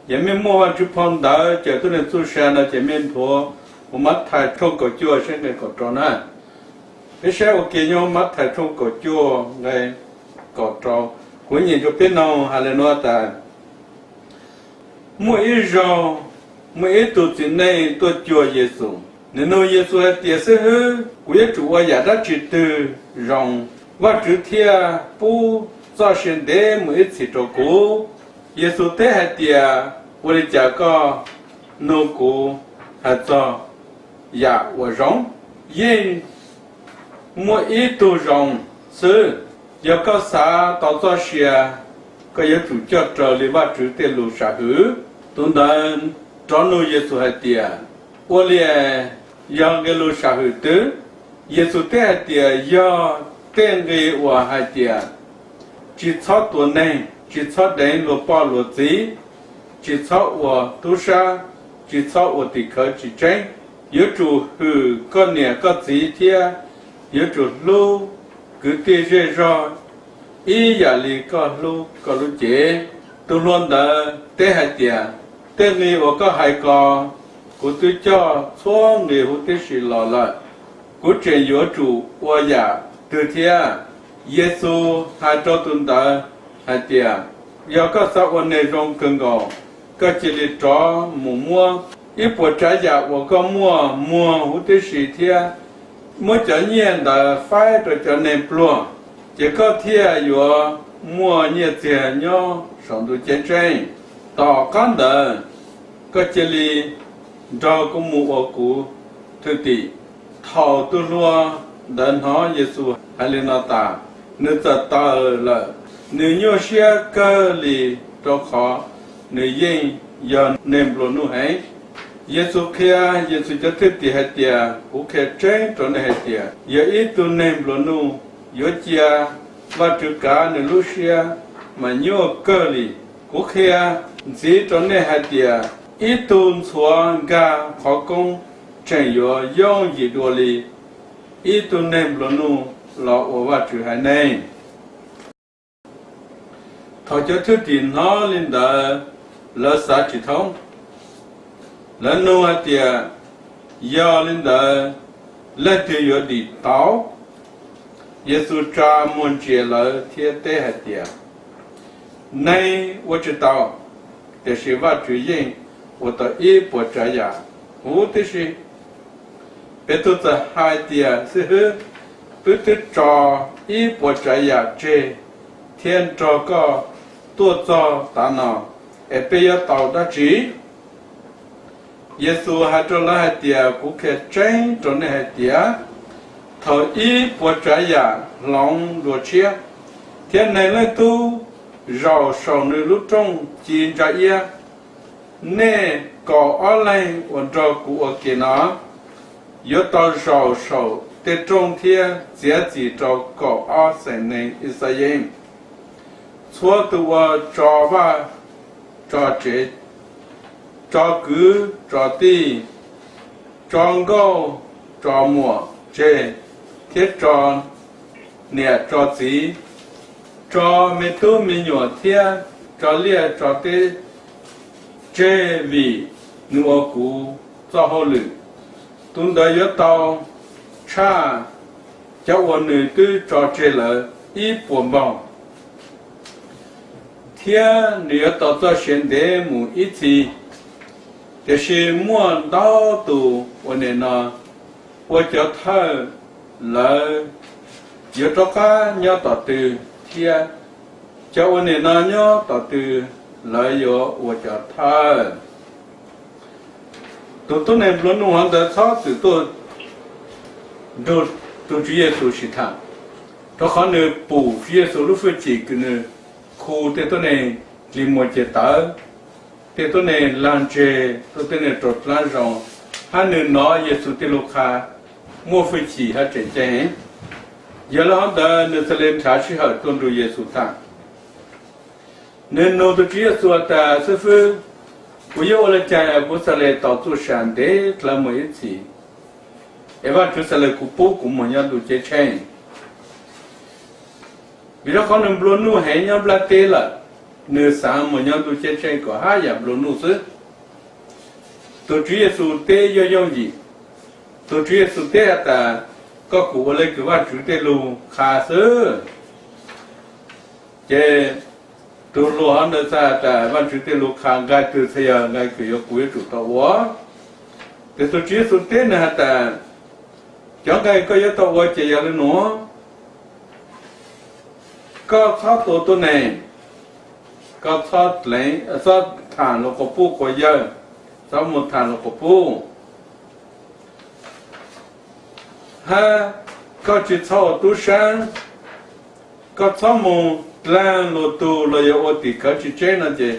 也没莫忘去碰到，这都能做山了，这面托，我们太冲个脚，现在搞着呢。这些我给你们太冲个脚，来搞着，过年就别弄，还来弄的。每一绕，每一度之内都叫耶稣。你弄耶稣的时候，我也主我也在知道，让我昨天不早上的每一次照顾。耶稣带还的，我的家个弄过还早呀，我让因每一度让是要搞啥到早些，个要主教找里话主的路上后，都能找弄耶稣还的，我连让个路上后的，耶稣带的要带个我还的，只差多难。只操人罗巴罗贼，只操我都杀，只操我的口之争，有主后个年个贼天，有主路个对人上，一夜里个路节，都乱的带还点，带你我个还个，我对叫错你我对是老了，我真有主我呀，对天，耶稣还找顿的。还点，要个啥我内容更高，个这里找摸，一波这家我个摸，我的是天，摸叫年的发着叫那不落，这个天有摸年这鸟上头见证，到刚的，个这里找个摸我股，对的，逃都落，人好耶稣还领那大，你这大了。你要些个里都好，你人要能不弄还，耶稣看耶稣就特地还点，我看真着那还点，也一都能不弄，有家我就干你路些，嘛有个里，我看这着那还点，一都错干好工，真要用一多里，一都能不弄，老我就还能。他就特地拿领的垃圾几桶，那弄啊点，要领的那就有的刀，耶稣专门接了天带还点，那我知道，但是我主人，我到一波这样，我的是，别都在海点时候，不得找一波这样这，天找个。多造大脑，也不要倒的急。耶稣还做了还点，顾客真做那还点，头一波这样浪落去，天内来都绕上的路中见着也，那搞二来我照顾我给哪，要到绕手的中天，自己照搞二三年一些人。错的我找吧，找这，找狗，找地，找狗，找木，这，天找，年找鸡，找没多没鸟天，找猎找的，这位我姑找好了，等到要到，茶，叫我女的找这了，一波忙。天，你要到这现代某一次，这是莫到都我呢那，我叫他来，要找个要到的天，叫我呢那要到的来哟，我叫他，都能不弄完的草子都主要说是他，他可能不主要说路费这个呢。khu thế tôi này liền một chế tớ thế tôi này làm chế tôi này trột lan rộng hai người nói về sự tiêu lục hà mua phi chỉ hai trẻ trẻ giờ là hôm đó người sẽ lên trả sĩ hợp tuân rồi về sự ta nên nó tôi chỉ là sự ta sư phụ bây giờ là chạy bố sẽ lên tạo tu sản để làm một ít gì em bảo chú sẽ lên cụ bố cũng một nhân đủ chế chênh vì đó con đừng luôn nuôi hay nhau là tê là nửa sáng một nhau tôi chết trên có hai giảm luôn nụ sức tôi Chúa Giêsu tế do dòng gì tôi Chúa Giêsu tế ta có cụ lấy cái văn chủ tế lù khá sơ chế tôi lù hắn được xa ta văn chủ tế lù khá gai từ xây gai cái yếu quý chủ tạo quá thì tôi Chúa Giêsu tế này ta chẳng gai có yếu tạo quá chế lên nó có sáu tổ này có sáu lấy sáu thằng nó có phụ có giờ sáu một thằng nó có phụ ha có chỉ sáu tu sáng có sáu một lan lô tu lô yêu oti có chỉ trên là gì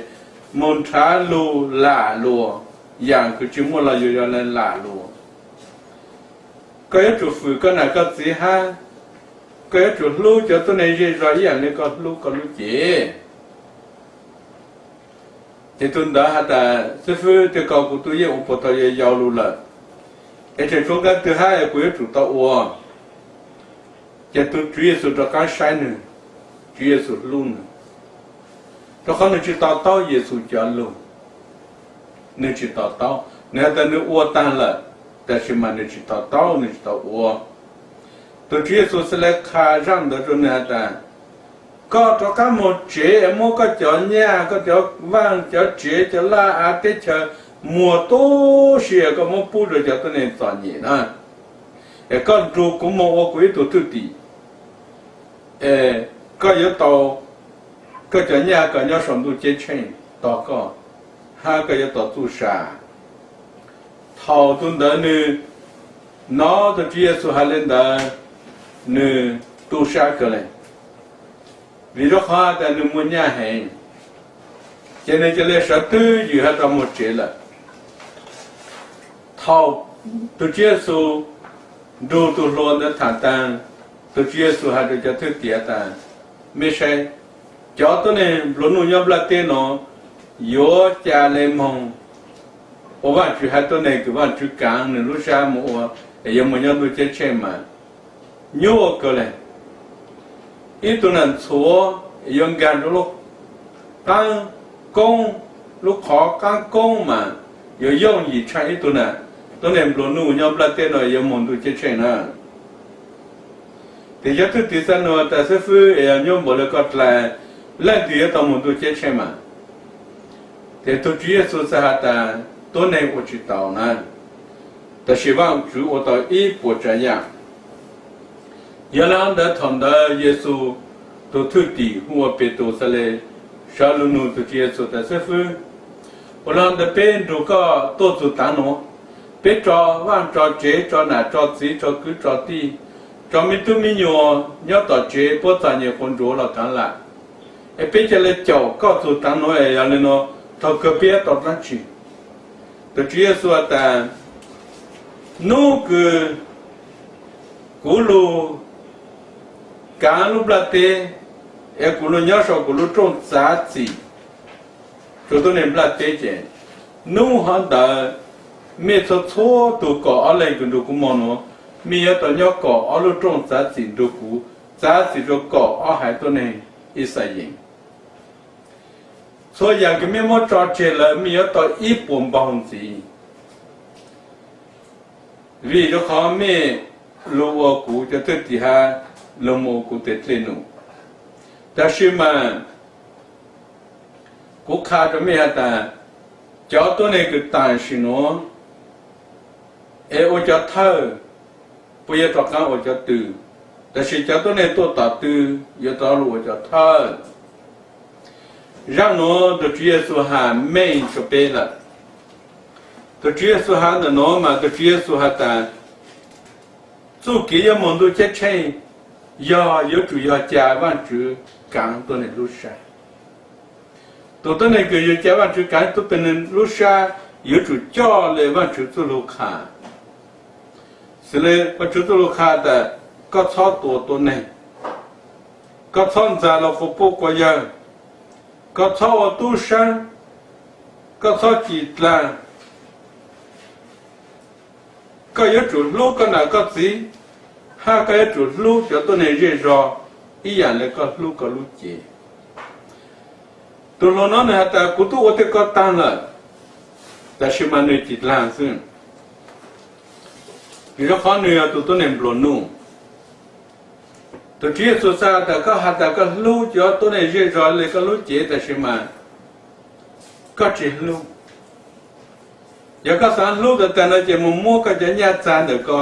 một trả lô lạ lô dạng cứ chỉ một là yêu lên lạ lô có ít chủ phụ có nào có gì ha có ít chủ lô cho tôi này gì rồi dạng này có lô gì thì tôi đã hát là sư phụ từ cầu của tôi yêu bộ tôi yêu lô là cái chuyện chúng ta thứ hai là của chủ tạo ua cho tôi Chúa Giêsu cho cái sai nữa Chúa Giêsu luôn cho con nên chỉ tạo tao Giêsu cho luôn nên chỉ tạo tao nếu ta nếu ua tan là ta chỉ mà nên chỉ tạo tao nên chỉ tạo ua tôi Chúa Giêsu sẽ lấy khá răng đó cho nên ta có cho các một chế mua có cho nhà có cho vang cho chế cho la à tết cho mùa tô xìa có một bút rồi cho tôi nên chọn gì nữa con ru cũng một quý tổ tư tỷ có yếu tàu có cho nhà có nhau sống tu chế trên tàu có hai cái yếu tàu tu sa thầu tuần đó nữa nó tôi chia số hai lên đó nữa tu sa cái này vì đó họ ta nữa muốn nhà hàng cho nên cho nên sẽ tư gì hết trong một chế là thầu tôi chia số đồ tôi luôn đã thản tan tôi chia số hai được cho thứ tiệt ta mấy sai cho tôi này luôn nuôi nhau là tên nó yếu cha lên mong ở bạn chú hai tôi này cứ bạn chú càng nữa lúc sau một giờ một nhau tôi chết chết mà nhiều cái này ít tôi làm số dùng gan lúc càng công lúc khó càng công mà giờ dùng gì chạy ít tôi này luôn nuôi nhau là tên nó giờ một tôi chết chết nữa thì giờ thứ san nó ta sẽ phu nhau một lần còn là lần thứ nhất tao một tôi chết chết mà thì tôi Chúa Giêsu sẽ hát ta tôi này我知道呢ta希望主我到一步这样原来的同的耶稣都土地我被都是来小路路都耶稣的师傅我让的别人个多做单喏别找往找这找那找这找个找地找没都没有要到这不找你工作了干了别起来叫告诉单喏要来喏到个别到哪去都耶稣的นู่个咕噜干噜不拉的咕噜鸟少咕噜种杂子说到那不拉的件นู่很大没错错都搞阿来个都古毛喏没有到鸟搞阿噜种杂子都古杂子就搞阿还到那一些人所以个没么抓起来没有到一般帮子vì đó khó mê lô cụ cho tới thì ha lô mô cụ tết lên nụ ta sư mà cụ khá cho mê ta cho tôi này cứ tài sư nó ô cho thơ bây giờ cho ô cho từ ta sư cho tôi này tôi tạo từ giờ tao lô cho thơ rằng nó được Chúa Giêsu hà mê cho bê là tôi Chúa Giêsu hát là nó mà tôi Chúa Giêsu hát ta dù kỹ cho môn tôi chết chay do yếu chủ do cha văn chữ càng tôi này lúc xa tôi này cứ yếu cha văn chữ càng tôi bên lúc xa yếu chủ cho lệ văn chữ tôi lúc khá sự lệ văn chữ tôi lúc khá ta có thọ tôi này có thọ ra là phục vụ của giờ có thọ tu sang có thọ chỉ là có yếu chủ lúc có nào có gì hai cái chủ lúc cho tôi này dễ dò ý dạng là có lúc gì ตัวเราเนี่ยแต่กูตัวโอเตก็ตั้งละแต่ชิมันเนี่ยจิตล่างซึ่งอีกข้อหนึ่งตัวเนี่ยปลุกนู่ตัวที่สุดท้ายแต่ก็หาแต่ก็รู้จอตัวเนี่ยเรื่องอะไรก็รู้เจแต่ชิมันก็จิรู้อยากก็สารรู้แต่เนี่ยจะมุ่งมั่วก็จะยัดจานเด็กก็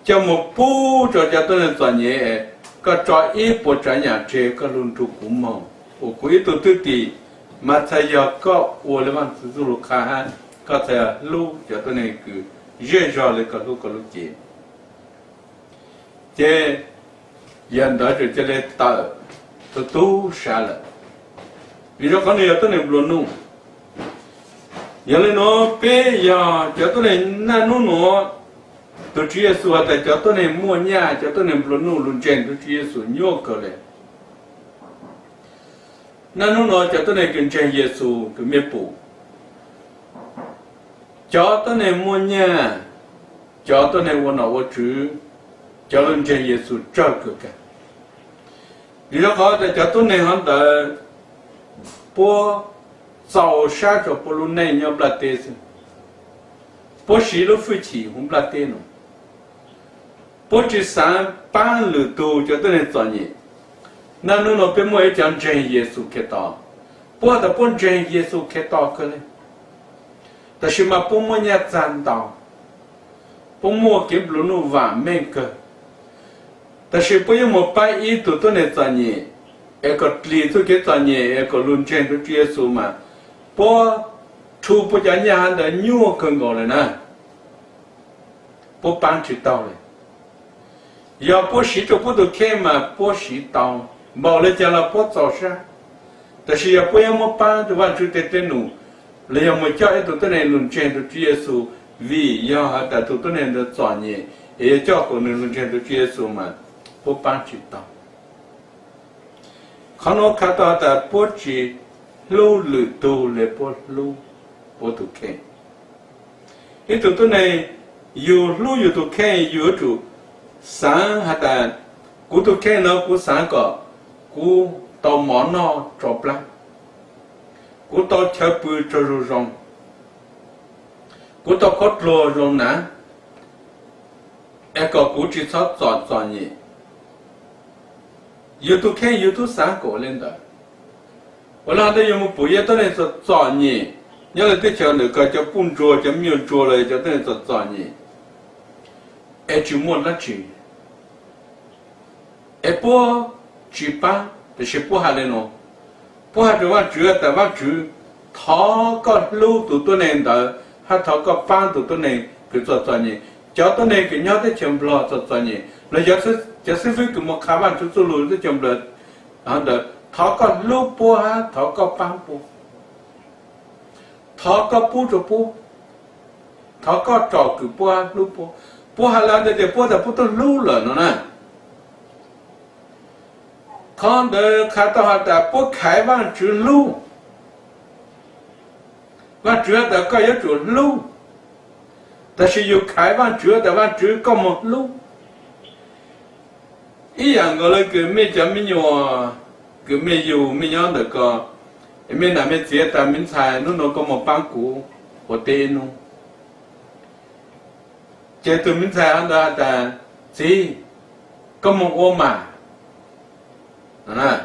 จะมุ่งปูจะตัวเนี่ยส่วนใหญ่ก็จออีปวดใจอย่างเจก็รุนทุกข์มองโอ้คุยตัวตื้อตีมาใช้ยาก็โอ้เลยมันสุรุขาหันก็จะรู้จะตัวเนี่ยคือเรื่องอะไรก็รู้เจเจยันดาจะเลยตาตัวชาละวิจารณ์เนี่ยตัวเนี่ยบลูนูยันเลยเนาะเปียจะตัวเนี่ยนั่นนู่นตัวที่สุดแต่จะตัวเนี่ยมัวเนี่ยจะตัวเนี่ยบลูนูลุนเจนตัวที่สุดโยกเลยนั่นนู่นจะตัวเนี่ยกินเจเยซูก็ไม่ปูจะตัวเนี่ยมัวเนี่ยจะตัวเนี่ยวันเอาว่าถือจะลุนเจเยซูจักกัน你说好的，叫多年行的，不早下就不如那样不拉得是，不洗了夫妻我们不拉得了，不去上班路多叫多年做呢，那侬那边么讲真耶稣开道，不的不真耶稣开道个嘞，但是嘛不么也占到，不么给不弄完美个。但是不要么把一度都能做呢，一个里头给做呢，一个论证都接受嘛，不初步讲人的牛更高了呢，不帮知道了，要不洗就不都看嘛，不洗到，冇了讲了不早上，但是要不要么帮就完全得得弄，你要么叫一度都能论证都接受，为要还得都能的做呢，也叫可能论证都接受嘛。不帮知道，可能看到的不知路路多了不路不都看，一度都呢有路有都看有住三还的，古都看了古三个，古到毛那找不啦，古到车不着入上，古到可罗容难，一个古只操做呢。有都看有都三个人的，我那的有么不也当然是做呢？你来对叫那个叫工作叫没有做了，叫当然是做呢。哎，就没那去，哎不举办，就是不下来喏，不下来话主要的话主，他个路都都能的，还他个班都都能去做呢，叫当然给人家全部了做呢，那就是为什么开完就走路就全部了，然后的他个路波啊，他个班波，他个波就波，他个照顾波啊路波，波下来的波的不都路了呢？看的看到的不开完就路，完主要的个要做路，但是有开完主要的完主干么路？一样个那个没讲没有啊，个没有没样那个，没那么直接打明菜，弄那个么帮鼓，我得弄。这对明菜很多的，这个么我嘛，啊，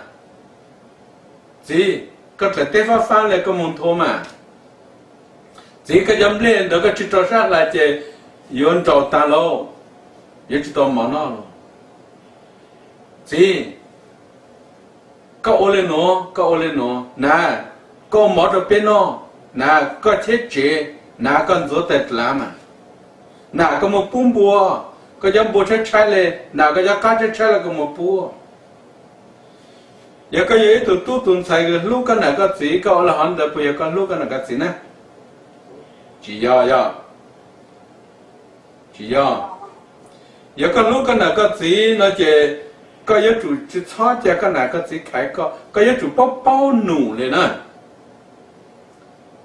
这个在地方翻来个么多嘛，这个人练那个去找上来这，有人找单喽，也知道忙了。gì có ô lên nó nè có mỏ cho bên nó nè có thiết chế nè con rốt tết làm mà nè có một bún bùa có dám bùa chết trái lên nè có dám cá chết trái là có một bùa giờ có gì tụi tu tuần sai cái lúc cái này có gì có là hắn được bây giờ con lúc cái này có gì nè chỉ do giờ con lúc cái này có gì nó chỉ có yếu chủ chỉ cho cái này có gì khai có yếu chủ bao nụ lên nè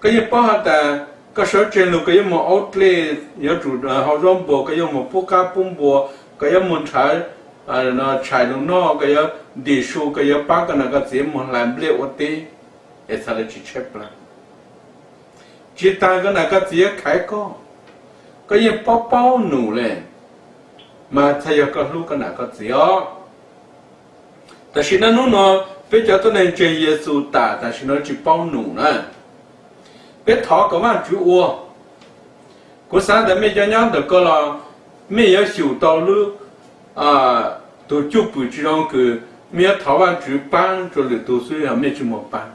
cái yếu bao hạt có số trên lục cái yếu một outlet yếu chủ họ rong bộ cái yếu một phố cá bún bò cái yếu một trái nó trái lục nó cái yếu đi số cái yếu bao cái này có gì một làm liệu ở đây sao lại chỉ chép là chỉ ta cái này cái gì khai có gì bao nụ lên mà thầy có lúc cái này cái gì đóแต่สิ่งนั้นnó bây giờ tôi nên chơi Giêsu taแต่สิ่งนั้นchỉ bao nụ nè biết thọ có mà chú ô của sáng để mấy cho nhau được coi là mấy giờ chịu tao lu tôi chụp bự chỉ rằng cứ mấy thọ ban chú ban rồi được tôi suy là mấy chú một ban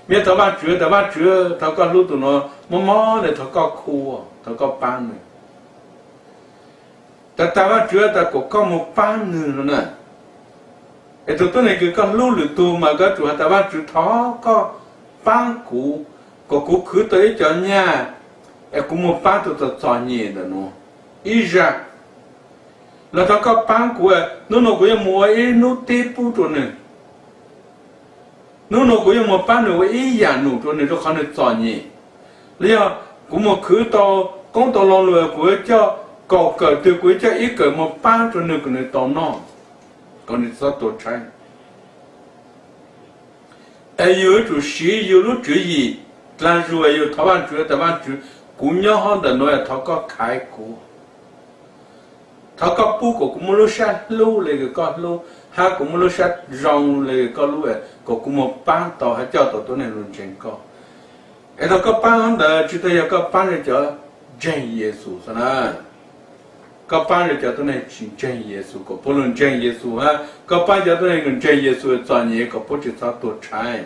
mấy thọ ban chú thọ có lu tụi nó mò để thọ có khu thọ có ban này ta ban chú ta có một ban nữa nè tôi này cứ có lu được tôi mà có chủ ta ban chú thọ có ban cũ có cú cứ tới cho nhà cũng một ban tụi tao nhẹ đó nó ý ra là tao có ban của nó của mua ý nó tiếp phụ cho nên nó của một ban nữa ý giả nụ cho nên nó không được chọn nhẹ bây giờ cũng một cứ tao công tao lo lừa của cho cầu cờ từ của cho ý cờ một ban cho nên cái này tao nó còn nó sao tổ trái ai yêu chủ sĩ yêu lúc chữ gì làm rồi yêu thọ ban chủ cũng nhớ hơn là nói thọ có khai của thọ có pu của cũng lúc sát luเลยก็lu ha cũng lúc sát rongเลยก็lu của cũng một ban tàu hay cho tàu tôi này luôn trên co ai thọ có ban là chúng ta có ban để cho chân Giêsu sao nè có ban để cho tôi này chân Giêsu có不论chân Giêsu ha có ban cho tôi này gần chân Giêsu cho nhẹ có不只sao tổ trái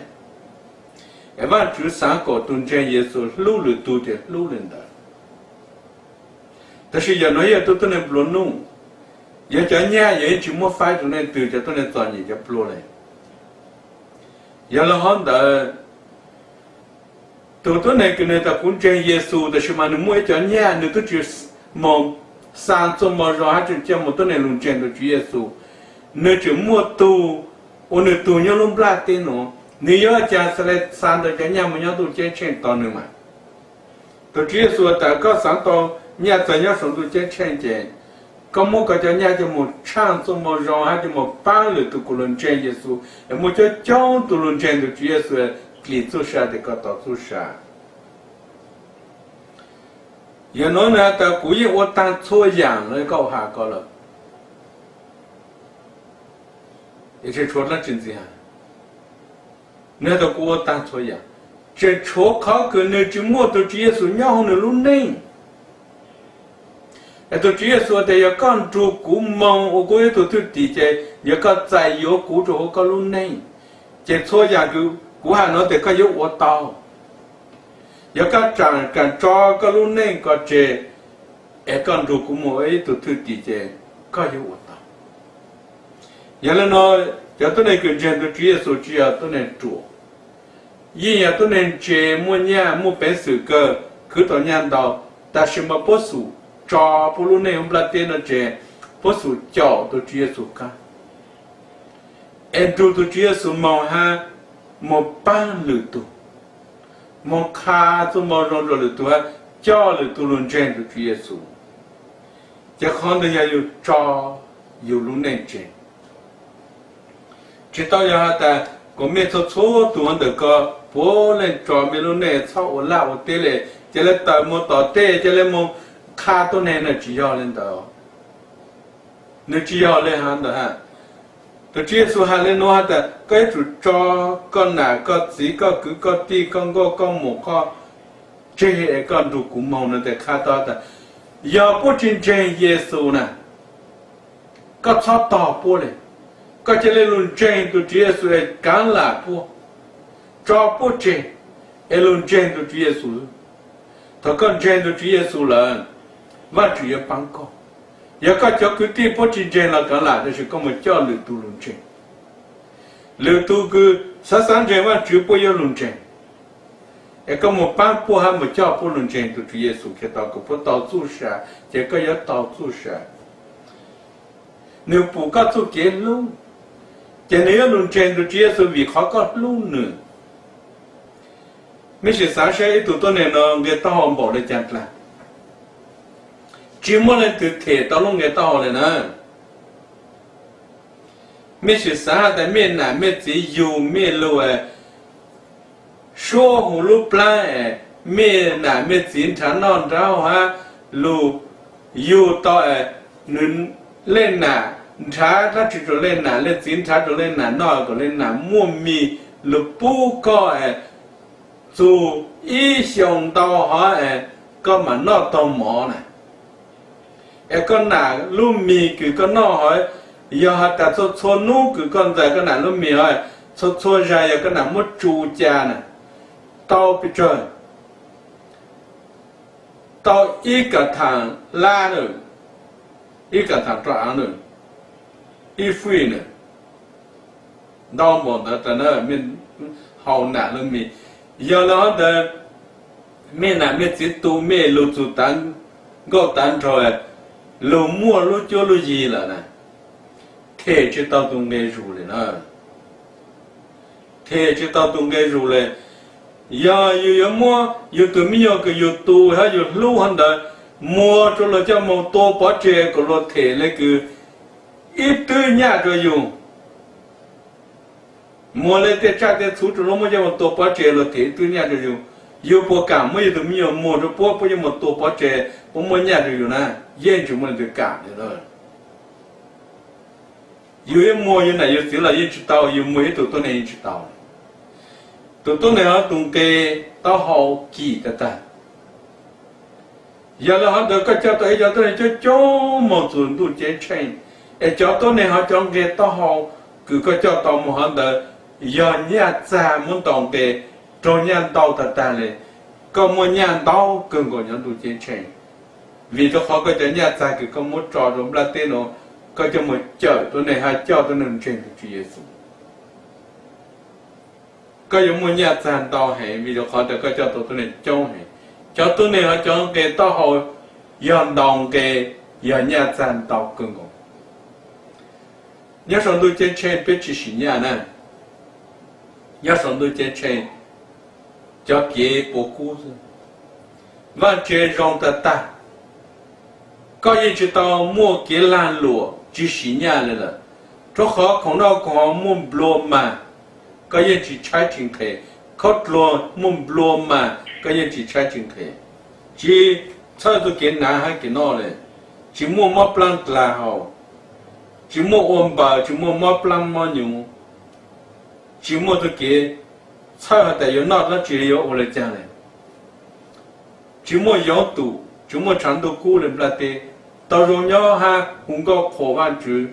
em bạn chú sáng có tuần trên Giêsu lưu lử tu thì lưu lên đó.แต่是nói giờ tôi nên blo nung, giờ cho nhà giờ chỉ mua phải tôi nên từ cho tôi nên chọn gì cho blo này. Giờ là hôm đó tôi nên cái này ta cũng trên Giêsu,แต่是mà nó mua cho nhà nó tôi chỉ mong sang cho mà rồi hay cho một tôi nên luôn trên được Chúa Giêsu, nó chỉ mua tu, nó tu nhau luôn bla tên nó. Nếu cha sẽ lại sang được cái nhà mình nhau tụi chơi trên tàu nữa mà, tụi chia sẻ tại có sáng tàu nhà tại nhau sống tụi chơi trên chơi, có một cái cho nhà cho một trang cho một rau hay cho một bao lửa tụi cùng lên trên Giêsu, em một cho cháu tụi lên trên tụi chia sẻ kỹ thuật sa thì có tàu thuật sa, giờ nói là ta cũng như ở tăng số dạng rồi câu hạ có了,也是说了真正。那都给我当错呀，这错考个那只么都直接说鸟那路内，那都直接说的要干住古梦，我过去都底下要个在有古着我个路内，这错呀就古还能得个有我刀，要个长干抓个路内个这，哎干住古梦哎都底下个有我刀，原来呢。giờ tôi này cứ chơi tôi chỉ số chỉ tôi này chủ, yên nhà tôi này chơi mua nhà mua bé sữa cơ, cứ tôi nhận đầu, ta xem mà bớt số, cho bố lúc này hôm nay tiền nó chơi, bớt số chảo tôi chỉ số cả, em tôi chỉ số màu ha, màu ban lửa tu, màu kha tôi màu rong rồi lửa tu ha, cho lửa tu luôn chơi tôi chỉ số, giờ không được giờ cho yêu lúc này chơi. chỉ tao giờ ta có mấy số tuần được có bố lên trò mấy lúc này sau ở lại ở tê lệ chỉ là tao mua tao tê chỉ là mua khá tôi này là chỉ要lên đó nếu chỉ要lên hàng đó ha tôi chỉ số hàng lên nó ta cái chủ cho con nào có gì có cứ có ti con một con chơi con đủ cũng mong nó để khá to ta giờ bố trên trên Giêsu nè có cho tao bố này có chỉ là luôn trên tụi Chúa Giêsu cán là bố cho bố trên luôn trên tụi Chúa Giêsu thọ con trên tụi Chúa Giêsu là và Chúa bằng con giờ có cho cứ tiếp bố trên là cán là thì có một cho lựa tu luôn trên lựa tu cứ sáng sáng trên và Chúa bố yêu luôn trên có một ban bố hay một cho bố luôn trên tụi Chúa Giêsu khi tao có bố tao tu sa chỉ có yếu tao tu sa nếu bố có tu kế luôn cho nên luôn trên tụi Chúa Giêsu vì khó có luôn nữa mấy sự sáng sẽ tụi tôi này nó người ta họ bỏ lại chặt là chỉ muốn lên từ thể tao luôn người ta họ này nè mấy sự sáng tại miền nào miền chỉ dù miền lùi 说葫芦plan哎，没哪没经常弄着哈，路有到哎，能来哪，查他只做来哪，来经常做来哪，那个来哪，莫名路不高哎，做一想到哈哎，个嘛那到毛呢，哎个哪路米个那哈，要哈打做错弄个在个哪路米哈，错人要个哪么住家呢？到不准，到一个堂拉了，一个堂转了，一飞了，到么的在那面好难了面，要那的面那面只多面路就单个单出来，路末路就路一了呢，天就到东边入了呢，天就到东边入了。呀，有么有对面有个有多，还有路上的摸着了叫么多把这个了抬那个一堆年着用，摸来的站在出着了么叫么多把这了抬一堆年着用，有不干么有对面摸着不要么多把这不摸年着用呢，研究么就干的了。有一摸有呢，有谁了一知道，有摸一都能一知道。都能东给到好记得的，有了很多个叫到一叫到就叫么子都结成，一叫到呢好讲给到好，个叫到么很多要年咱们当给中年到的单嘞，个么年到跟个人都结成，为了好个叫年咱个么抓住不了电脑，个叫么叫都呢还叫都能成就耶稣。个有么年咱到嘿，为了好的个叫都能讲嘿，叫都能好讲给到好，要当给要年咱到更个。要上头结成别去10年呢，要上头结成叫给不故事，完全让得大。刚一直到莫给烂路几10年来了，这好看到光莫不落满。个人去拆进去，靠罗门罗曼，个人去拆进去，只差都给男孩给闹嘞，只莫莫不啷来好，只莫温吧，只莫莫不啷莫牛，只莫都给差的有闹那只有我来讲嘞，只莫要赌，只莫长度过了不啦的，到荣耀哈红个破万主，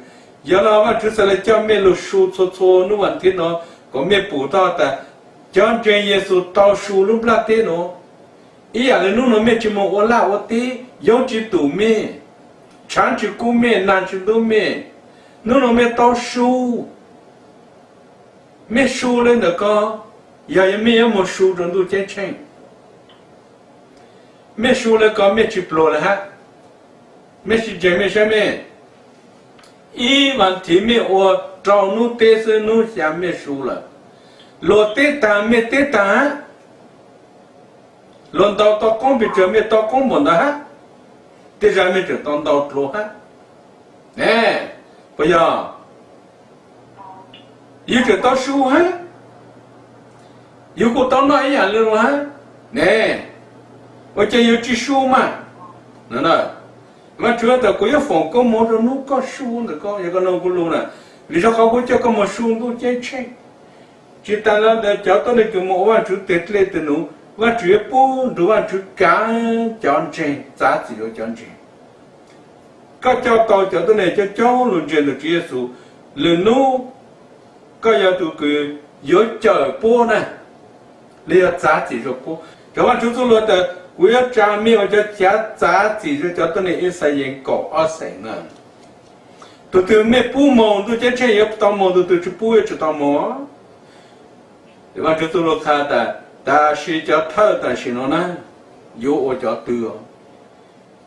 要那万主上来讲面路说错那问题呢。我们不到的，讲真耶稣到书路不拉的喏，一样的弄了面就么我拉我的，要去读面，长去顾面，难去读面，弄了面到书，没书了那个，也没有么书中都结成，没书了个没去不了哈，没去见没什么，一问题没我。找侬但是侬下面输了，落对单没对单，轮到工比这没到工不呢哈，对上面就当到路哈，哎，不要，有个到输哈，有个到那一样的路哈，哎，我就有只输嘛，那那，我主要的个要放个么子弄个输那个一个弄个路呢。为啥好个叫个么书都结成？就当然的叫到那个么完全得来的侬，完全不都完全干讲真，咋子要讲真？个叫到叫到那叫讲论真的结束，人侬个要都个要叫播呢，你要咋子就播？这完全做了的，我要证明我叫加咋子就叫到那10人搞20呢。都没不忙，都结成也不当忙，都去不会去当忙。对吧？这都是看的，但是叫他的行了呢，有我叫多，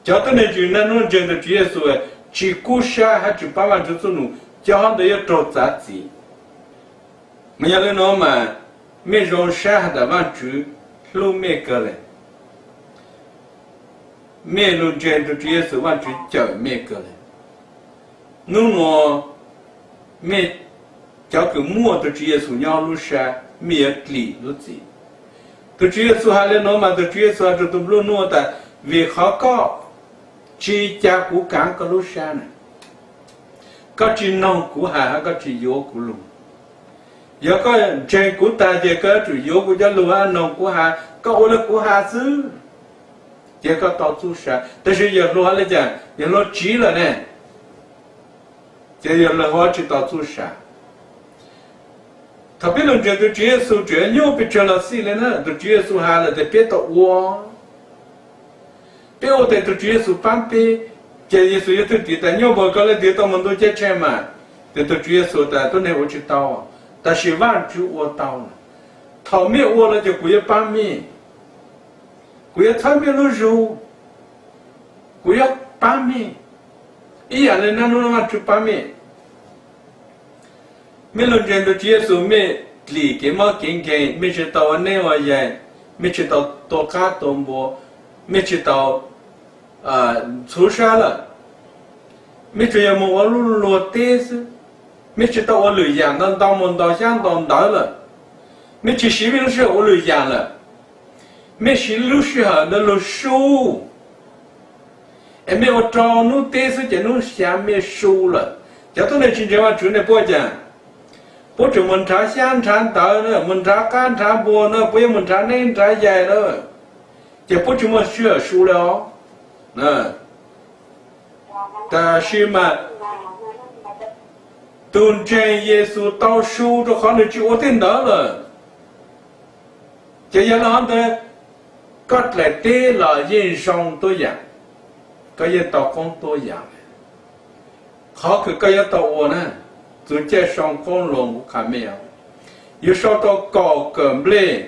叫的那句那种真的直接说，去过山还去8万这种，叫他们要找杂技。没有那么没让山的往住路没个嘞，没路真的直接是往住叫没个嘞。侬诺没叫个木的职业从鸟路山没有理路子， ตัวจีสุฮาเลโนมาตัวจีสุฮาตัวตุบลูนัวแต่วิเขาก็จีจากกูกางก็รู้ชานะก็จีน้องกูหาก็จีโยกูลุงยก็เจกูตาเจก็จีโยกูจะรู้ว่าน้องกูหาก็โอละกูหาซื้อเจก็ต่อสู้ชาแต่是也รู้了讲也รู้จี了呢这也รู้ว่าจีต่อสู้ชา他别人觉得耶稣这牛被吃了死了呢，都耶稣喊了，得别到我，别我在都耶稣旁边，这耶稣也都地的，牛不搞了地到门都接钱嘛，这都耶稣的都那我知道啊，但是万主我到了，他没我了就不要帮面，不要他没了肉，不要帮面，一样的那种万主帮面。没论人都接受没理解嘛，今天没知道内外人，没知道多卡多么，没知道出啥了，没知道我落地是，没知道我累样当当门当相当大了，没去西边时我累样了，没去路时候那路收，也没我找路地是这路下面收了，叫到那今天我住那包间。不是门茶香茶大呢，门茶干茶薄呢，不要门茶嫩茶dài呢，这不怎么学书了，但是嘛，tôn trên Giêsu tao su cho khó được chịu tên đó là, chỉ là nó thế, cắt lại tê là dân song tôi dạng, cái dân tao con tôi dạng, khó cái dân tao nè. Tôi chơi xong con lồng của cả mèo, yêu sau đó cò cờ ble,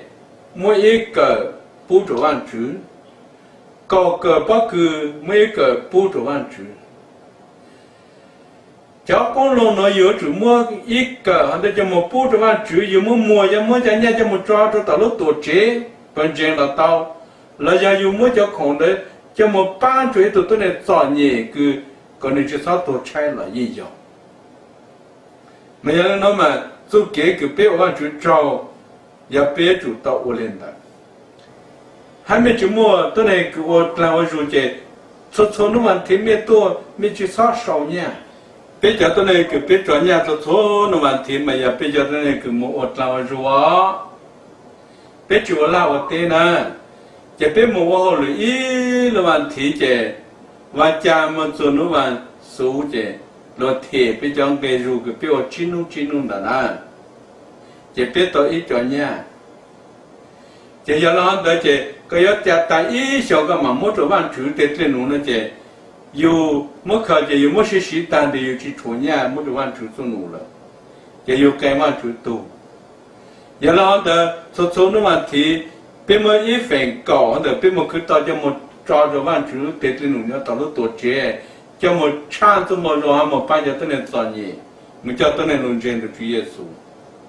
mỗi ít cờ bù trổ ăn chữ, cò cờ bắc cừ mỗi ít cờ bù trổ ăn chữ. Cháu con lồng nó yêu chữ mua ít cờ, hắn ta cho một bù trổ ăn chữ, yêu mua cho mua cho nhà cho một cho tao lúc tổ chế, bên trên là tao, là giờ yêu mua cho khổng đấy, cho một ban chuối tụi tôi này chọn nhẹ cứ còn nên chỉ sao tổ trái là gì vậy? Mà giờ nó mà chú kế cứ biết ông chú trâu, giờ biết chú tao ô lên đó. Hai mấy chú mua tôi này cứ ô làm ô chú chế, số nó mà thêm mấy tua, mấy chú sát sầu nha. Bây giờ tôi này cứ biết cho nhà số nó mà thêm mà giờ bây giờ tôi này cứ mua ô làm ô chú á. Biết chú làm ô tên à, giờ biết mua ô lưỡi ý nó mà thì chế, và cha mà số nó mà số chế. Rồi thì bây giờ về rồi cái biểu chín nung đã nè, chỉ biết tôi ít cho nha, chỉ giờ nó tới chỉ cái giờ cha ta ít số cái mà mỗi chỗ bạn chủ tết lên nung nó chỉ, yêu mỗi khởi chỉ yêu mỗi sự tan thì yêu chỉ chủ nhà mỗi chỗ bạn chủ做努了，chỉ yêu cái bạn chủ tu, giờ nó tới số nó mà thì bây giờ ít phần cỏ rồi bây giờ cứ tạo cho một trò chỗ bạn chủ tết lên nung nó tạo lúc tổ chức cho một chăn cho một lò một bao giờ tôi nên chọn gì, mình cho tôi nên luôn trên được Chúa Giêsu.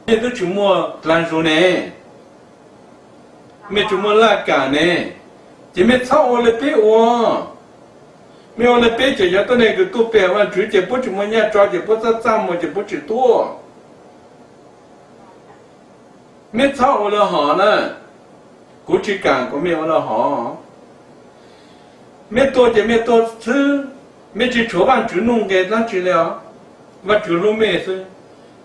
Bây giờ chúng mua làm gì nè, mình chúng mua là cả nè, chỉ mình sau ở lại bé ô, mình ở lại bé chỉ cho tôi nên cái tu bé mà Chúa chỉ bố chúng mua nhà trọ chỉ bố sát sam mà chỉ bố chỉ tua, mình sau ở lại họ nè, cố chỉ càng của mình ở lại họ, mình tua chỉ mình tua thứ mấy chỉ chỗ bạn chủ nông cái đó chỉ là và chủ lúa mè thôi,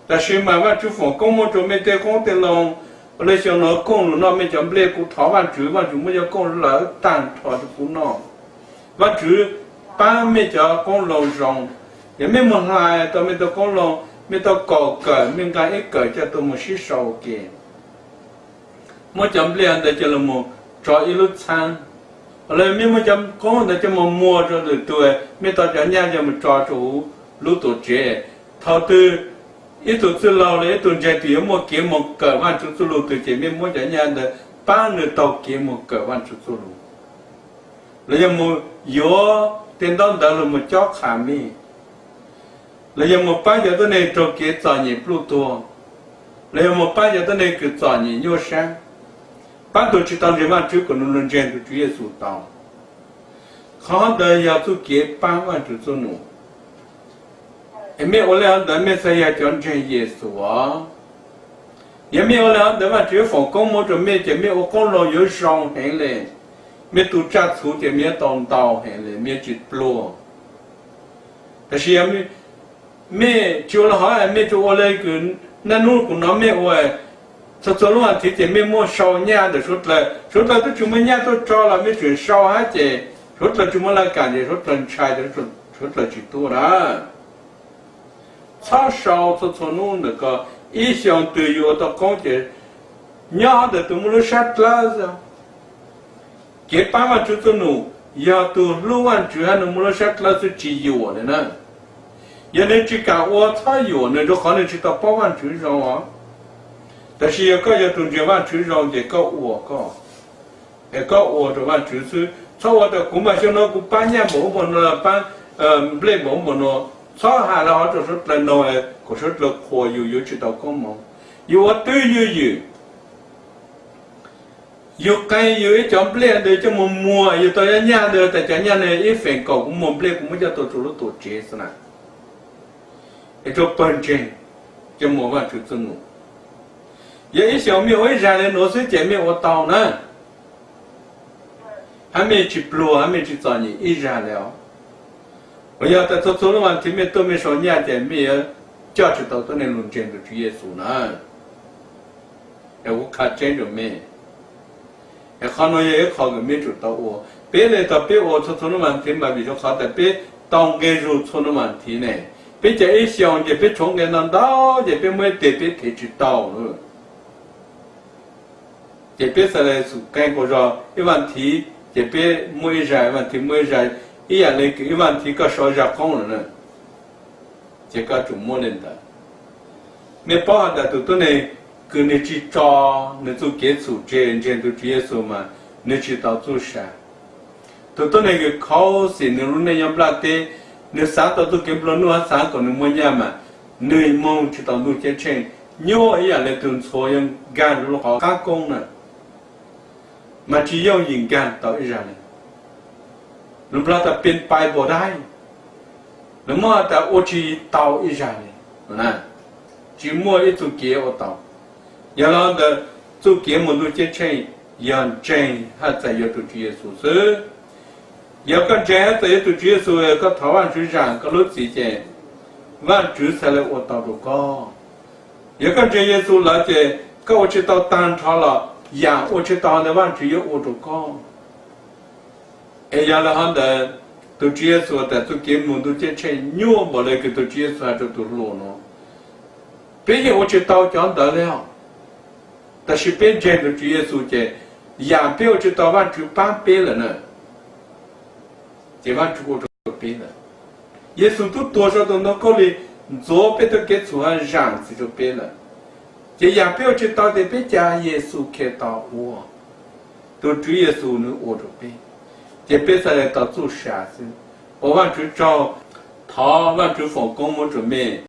但是嘛ว่า主房公么做没得公的龙，来像那公了那没讲不来古讨完主没叫公了单讨的古孬，ว่า主把没叫公龙上，也没么来都没到公龙，没到高个，没干一个叫都么是少个，么讲不来的叫了么找一路餐。后来没么讲讲的这么摸着的对，没到家人家么抓住路途节，他都一头子老了，一头在对么给么个完出走路对前面么人家的半日到给么个完出走路，那要么有等到到了么叫卡米，那要么半夜到那做给早年不多，那要么半夜到那个早年有山。ban tổ chức tăng mà trước của nông dân của Chúa Giêsu tao, họ đã giao cho kế ban quan chủ số nụ, em biết ở đây đã biết xây dựng chân Giêsu á, 也没有了，那么只放工么准备，就没有工了有上行嘞，没都扎粗就没当刀行嘞，没去blow。但是也没就了好，没就我那个那弄个那没我，做了问题就没么烧年的，说了都怎么年都着了，没准烧还得，说了怎么来干的，说了拆的，说了就多了。炒烧做弄那个。一向对于我的感觉，娘的都没有啥子子，给爸妈就做弄，要都录完之后，能没有啥子是记忆我的呢？也能去干我才有，那就可能知道8万之上啊。但是也个要中间万之上的个我个，个我的万就是，从我的古嘛像那个半年没了，不来没了。炒下来好就是来弄哎，可是这火有知道干嘛？有我都有干有一张不来的这么摸，有到一年的，大家年的一分高，我们不来，我们就到做了多结实了。一种本身就没办法就整了。有一小米我染的拿水见面我到呢，还没去blow，还没去找你一染了。我要在做了完，前面都没说年的没有，价值到都能论证的主耶稣呢。我看真着没，可能也考个没做到我，别来到别我做了问题嘛，比如考的别当个入做了问题呢，别这一想就别从个能到，就别没得别提知道了，就别说来是干个着一问题，就别没人问题没人。一样那个一问题个少下工人呢，这个就没人的，没包含的都能跟你去找，你做接触这都接触嘛，你去到做啥，都那个考试你如那样不拉的，你三到都跟不了，你还3个你没样嘛，你忙去到路接成，鸟一样来都错样干如好干工呢，嘛只要人干到一样的。你不知道变白不ได้那么的我去到一下呢，那只摸一组给我到，然后的做给我都接成养真还在要做这些事是，要个真还在要做这些事，个台湾市场个路之间，万主才来我到这个，要个这些事了解，个我去到单场了，养我去到那万主有我这个。原来他的都直接说的，都给门都接成牛没那个都直接说就都落了。别人我去到讲得了，但是别人都直接说的，养别我去到万就半倍了呢，这万就我就倍了。耶稣都多少都能够哩，左边都给出来让子就倍了。这养别我去到的别家耶稣看到我，都主耶稣呢我就倍。这别说来到做啥事，我往去找他往去放工么准备。